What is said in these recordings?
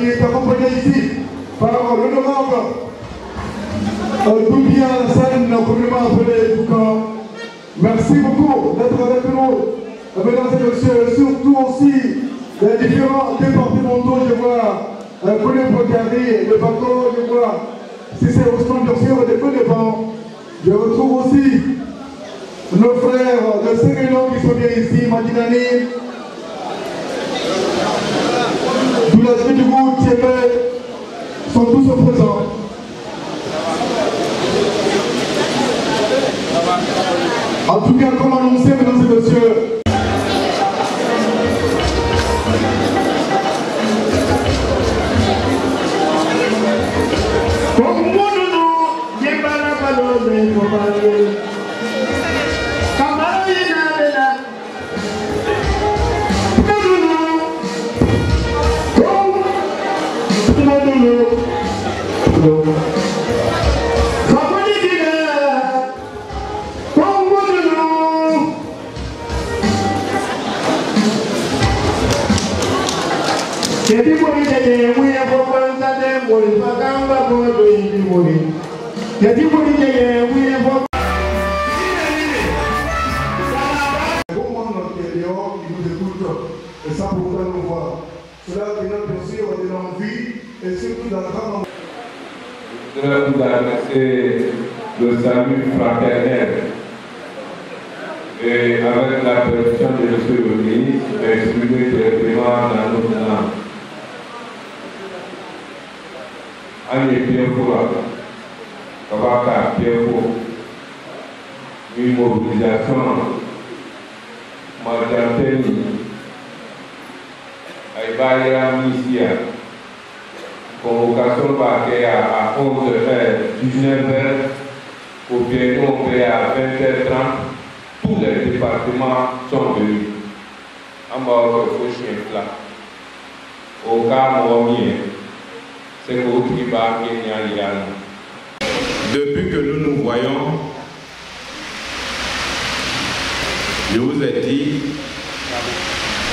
qui est accompagné ici par l'honorable Doubien Alassane, communément appelé Toucan. Merci beaucoup d'être avec nous, mesdames et messieurs, surtout aussi les différents départementaux. Je vois Colin Pocari, le Baco, je vois Cissé Ousmane Dorsier, des Côte-des-Pans. Je retrouve aussi nos frères de Sénégal qui sont bien ici, Madinani, Doulaski du Goût, Thiébé, sont tous présents. En tout cas, comme annoncé, mesdames et messieurs, Je voudrais vous adresser le salut fraternel et avec la permission de M. le ministre, exprimer directement dans notre langue. Agnès Pierre-Foura, Kabaka Pierre-Foura, une mobilisation, Martanteni, Aïbaïra Missia, convocation parquet à 11h, 19h, au bientôt on à 20h30, tous les départements sont venus. En bas, il faut chien plat. Au cas où c'est qu'au Triba, il y a. Depuis que nous nous voyons, je vous ai dit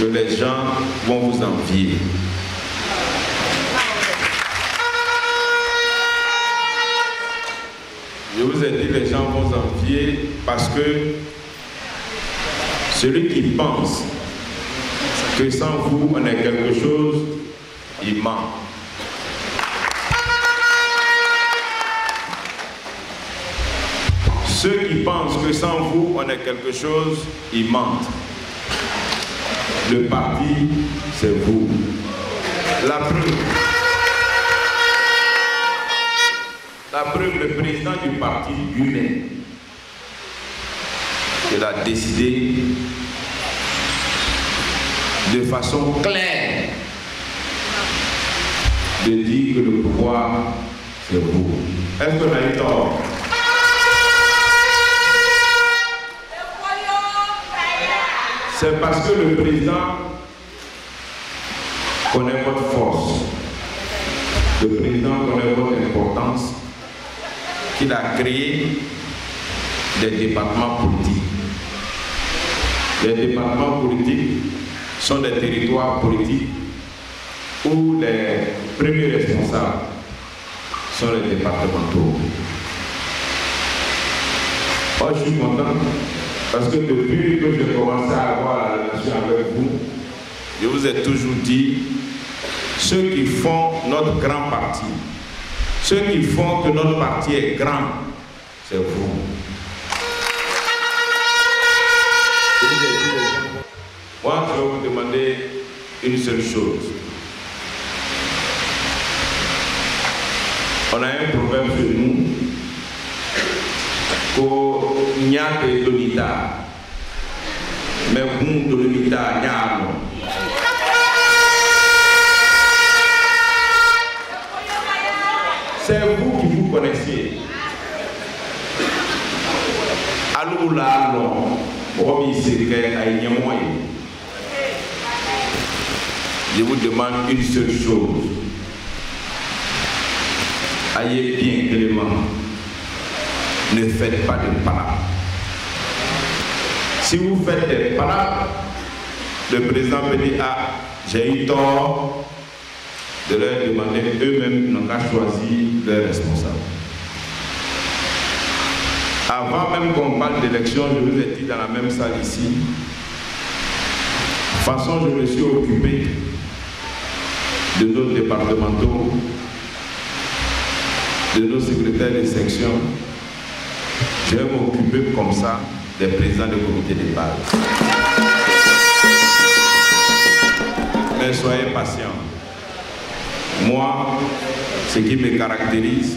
que les gens vont vous envier. Je vous ai dit que les gens vont envier parce que celui qui pense que sans vous on est quelque chose, il ment. Ceux qui pensent que sans vous on est quelque chose, ils mentent. Le parti, c'est vous. La preuve, le président du parti lui-même, il a décidé de façon claire de dire que le pouvoir, c'est vous. Est-ce qu'on a eu tort? C'est parce que le président connaît votre force, le président connaît votre importance, qu'il a créé des départements politiques. Les départements politiques sont des territoires politiques où les premiers responsables sont les départementaux. Moi, je suis content parce que depuis que j'ai commencé à avoir la relation avec vous, je vous ai toujours dit, ceux qui font notre grand parti, ceux qui font que notre parti est grand, c'est vous. Moi, je vais vous demander une seule chose. On a un proverbe chez nous, ko nyate donita, mais bon donita nyano. C'est vous qui vous connaissez. Allô là, non. Je vous demande une seule chose. Ayez bien Clément. Ne faites pas de palabres. Si vous faites des palabres, le président peut dire, ah, j'ai eu tort, de leur demander eux-mêmes, ils n'ont qu'à choisir leurs responsables. Avant même qu'on parle d'élection, je vous ai dit dans la même salle ici, de toute façon, je me suis occupé de nos départementaux, de nos secrétaires de section. Je vais m'occuper comme ça des présidents des comités de base. Mais soyez patients. Moi, ce qui me caractérise,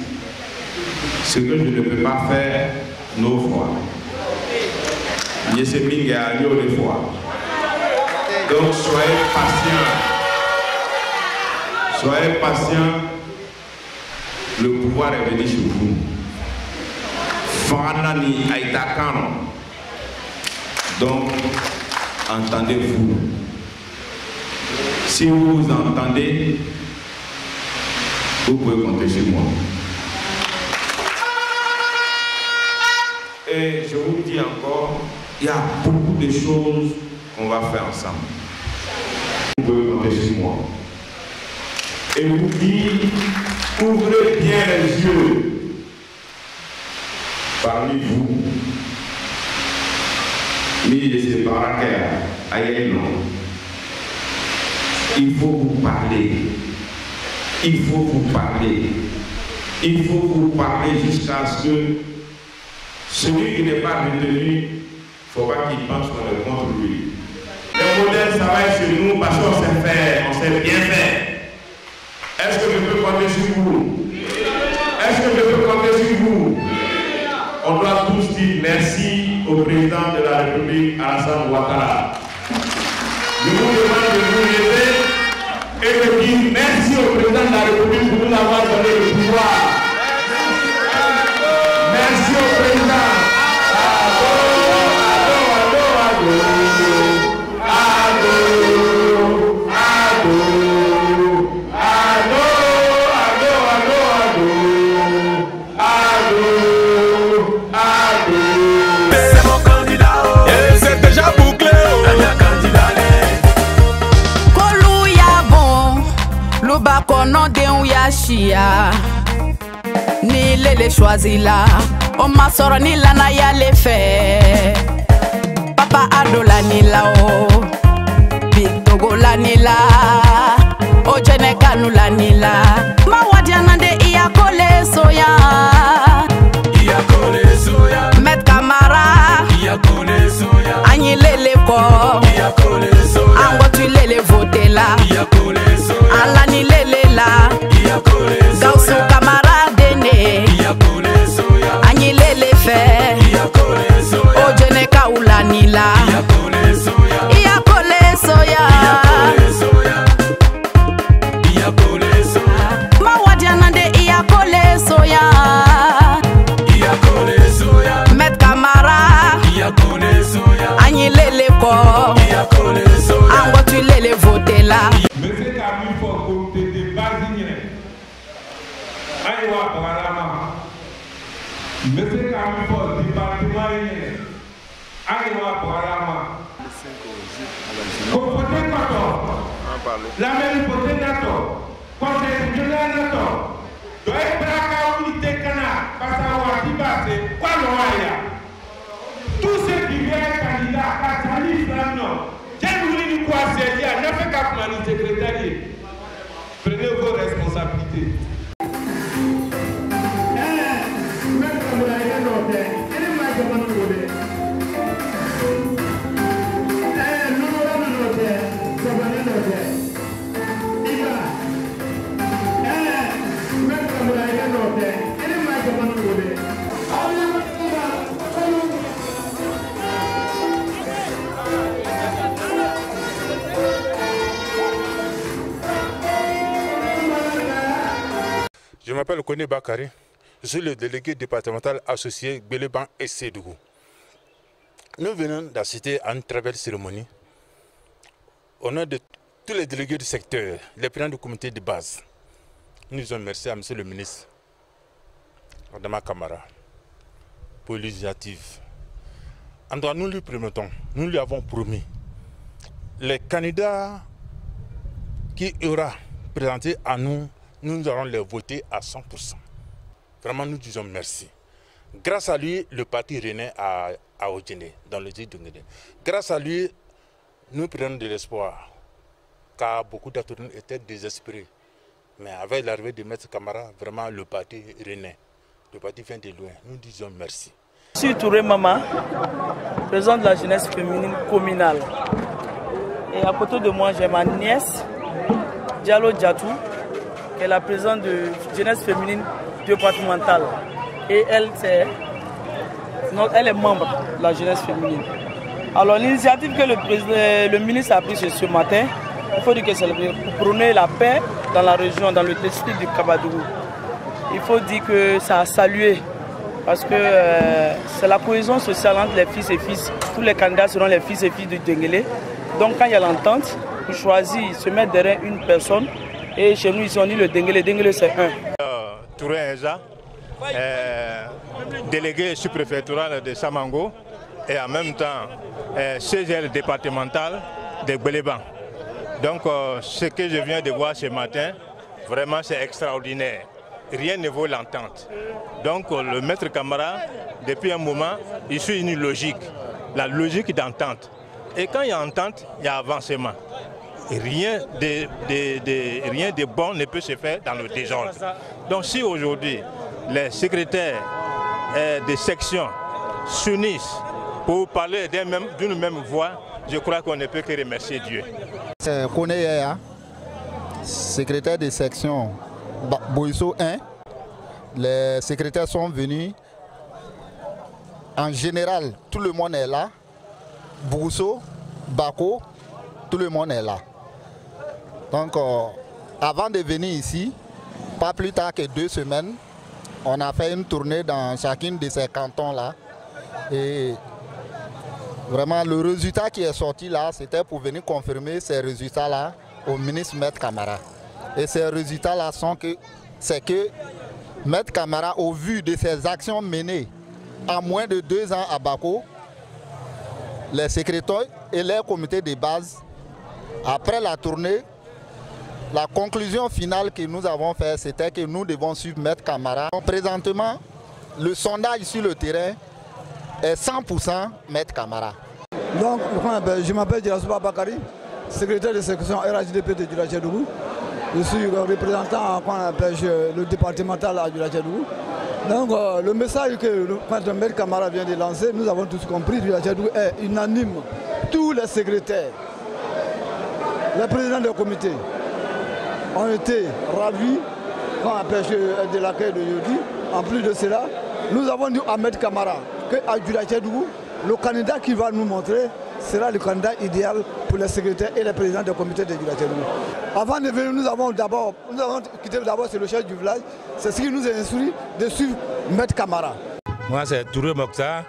ce que je ne peux pas faire, nos fois. Je sais bien qu'il y a des fois. Donc soyez patients. Soyez patients. Le pouvoir est venu chez vous. Fanani Aïtakano. Donc, entendez-vous. Si vous entendez, vous pouvez compter sur moi. Et je vous dis encore, il y a beaucoup de choses qu'on va faire ensemble. Vous pouvez compter sur moi. Et vous dites, ouvrez bien les yeux parmi vous. Il faut vous parler. Il faut vous parler. Il faut vous parler jusqu'à ce que celui qui n'est pas retenu, il ne faut pas qu'il pense qu'on est contre lui. Le modèle, ça va être chez nous parce qu'on sait faire, on sait bien faire. Est-ce que je peux compter sur vous? Est-ce que je peux compter sur vous? On doit tous dire merci au président de la République, Alassane Ouattara. Je vous demande de vous lever et de dire merci au président de la République pour nous avoir donné le pouvoir. Merci au président. Ni lele choisi la, on m'a sorti ni la na ya le fait. Papa adola ni la o, Big Togo la ni la, o jene kanu la ni la. Ma wadiana de iya kole soya, iya kole soya. Met Camara, iya kole soya. Anyi lele ko, iya kole soya. Ango tu lele vote la, iya kole soya. Ala ni lele la. Gausu camarade ne Anyi lele fe O jene kaula nila Iya kole soya Ma wadiana de iya kole soya Met Camara Anyi lele ko Ango tu lele vote la Monsieur Kamifo, département Aïwa Parama. Côté Koto, la même côté Nato, côté régional Nato, doit être à unité Cana, Passawa Tibase, Kwaloaya. Tous ceux qui viennent candidats à Sali Flamno, j'ai voulu nous quoi c'est dire, ne faites qu'à mon secrétaire. Prenez vos responsabilités. Je m'appelle Kone Bakari, je suis le délégué départemental associé Béléban et Sédougou. Nous venons d'assister à une très belle cérémonie au nom de tous les délégués du secteur, les présidents du comité de base. Nous disons merci à M. le ministre, Adama Camara, pour l'initiative. En tout cas, nous lui promettons, nous lui avons promis, les candidats qui aura présenté à nous, nous allons les voter à 100%. Vraiment, nous disons merci. Grâce à lui, le parti renaît à Odjene, dans le district de Ngédé. Grâce à lui, nous prenons de l'espoir, car beaucoup d'Atourines étaient désespérés. Mais avec l'arrivée de Maître Camara, vraiment, le parti renaît. Le parti vient de loin. Nous disons merci. Je suis Touré Mama, président de la jeunesse féminine communale. Et à côté de moi, j'ai ma nièce, Diallo Diatou, qui est la présidente de jeunesse féminine départementale. Et elle est membre de la jeunesse féminine. Alors l'initiative que le ministre a prise ce matin, il faut dire que c'est pour prôner la paix dans la région, dans le district du Kabadougou. Il faut dire que ça a salué, parce que c'est la cohésion sociale entre les fils et fils. Tous les candidats seront les fils et filles du Denguélé. Donc quand il y a l'entente, on choisit se mettre derrière une personne. Et chez nous, ici, on dit le Denguélé. Denguélé, c'est un. Touré Nza, délégué sous-préfectoral de Samango et en même temps CGL départemental de Gbeleban. Donc ce que je viens de voir ce matin, vraiment c'est extraordinaire. Rien ne vaut l'entente. Donc le maître Camara, depuis un moment, il suit une logique, la logique d'entente. Et quand il y a entente, il y a avancement. Rien de bon ne peut se faire dans le désordre. Donc si aujourd'hui les secrétaires des sections s'unissent pour parler d'une même voix, je crois qu'on ne peut que remercier Dieu. C'est Koneya, secrétaire des sections Boïso 1. Les secrétaires sont venus. En général, tout le monde est là. Bousso, Bako, tout le monde est là. Donc, avant de venir ici, pas plus tard que 2 semaines, on a fait une tournée dans chacune de ces cantons-là. Et vraiment, le résultat qui est sorti là, c'était pour venir confirmer ces résultats-là au ministre Maître Camara. Et ces résultats-là sont que, c'est que Maître Camara, au vu de ses actions menées en moins de 2 ans à Bako, les secrétaires et les comités de base, après la tournée, la conclusion finale que nous avons faite, c'était que nous devons suivre Maître Camara. Donc, présentement, le sondage sur le terrain est 100% Maître Camara. Donc, je m'appelle Djilasuba Bakari, secrétaire de section RHDP de Djilachedou. Je suis représentant le départemental à Djilachedou. Donc, le message que le Maître Camara vient de lancer, nous avons tous compris, Djilachedou est unanime. Tous les secrétaires, les présidents des comités ont été ravis de l'accueil de jeudi. En plus de cela, nous avons dit à Maître Camara qu'à Djilachedou, le candidat qui va nous montrer sera le candidat idéal pour les secrétaires et les présidents des comités de Djilachedou. Avant de venir, nous avons quitté d'abord c'est le chef du village. C'est ce qui nous a instruit de suivre Maître Camara. Moi c'est Touré Moksa,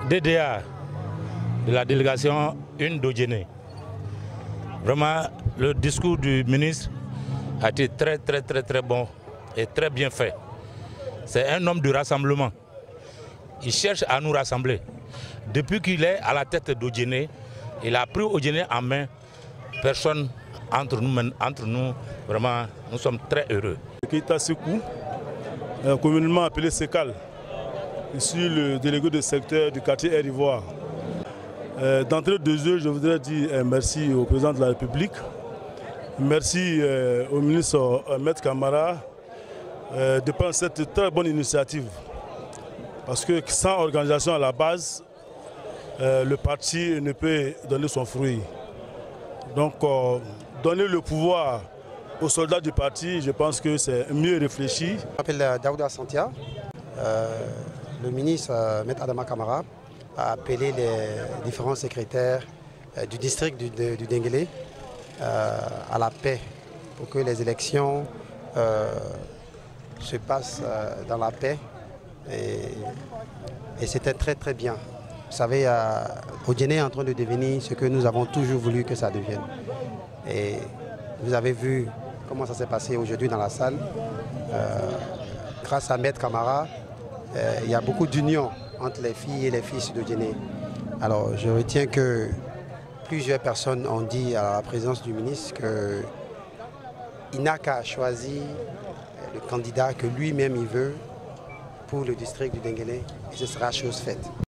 DDA de la délégation 1 d'Odjene. Vraiment, le discours du ministre a été très bon et très bien fait. C'est un homme de rassemblement. Il cherche à nous rassembler. Depuis qu'il est à la tête d'Odjene, il a pris Odjene en main. Personne entre nous, vraiment, nous sommes très heureux. Keita Sekou, communément appelé Sekal, je suis le délégué de secteur du quartier Air Ivoire. D'entrée de jeu, je voudrais dire merci au président de la République, merci au ministre Maître Camara de prendre cette très bonne initiative. Parce que sans organisation à la base, le parti ne peut donner son fruit. Donc, donner le pouvoir aux soldats du parti, je pense que c'est mieux réfléchi. Je m'appelle Daouda Santia. Le ministre Maître Adama Camara a appelé les différents secrétaires du district du Denguélé à la paix pour que les élections se passent dans la paix. Et c'était très bien. Vous savez, Odjene est en train de devenir ce que nous avons toujours voulu que ça devienne. Et vous avez vu comment ça s'est passé aujourd'hui dans la salle. Grâce à Maître Camara, il y a beaucoup d'union entre les filles et les fils d'Odjene. Alors je retiens que plusieurs personnes ont dit à la présence du ministre il n'a qu'à choisir le candidat que lui-même il veut pour le district du Denguélé et ce sera chose faite.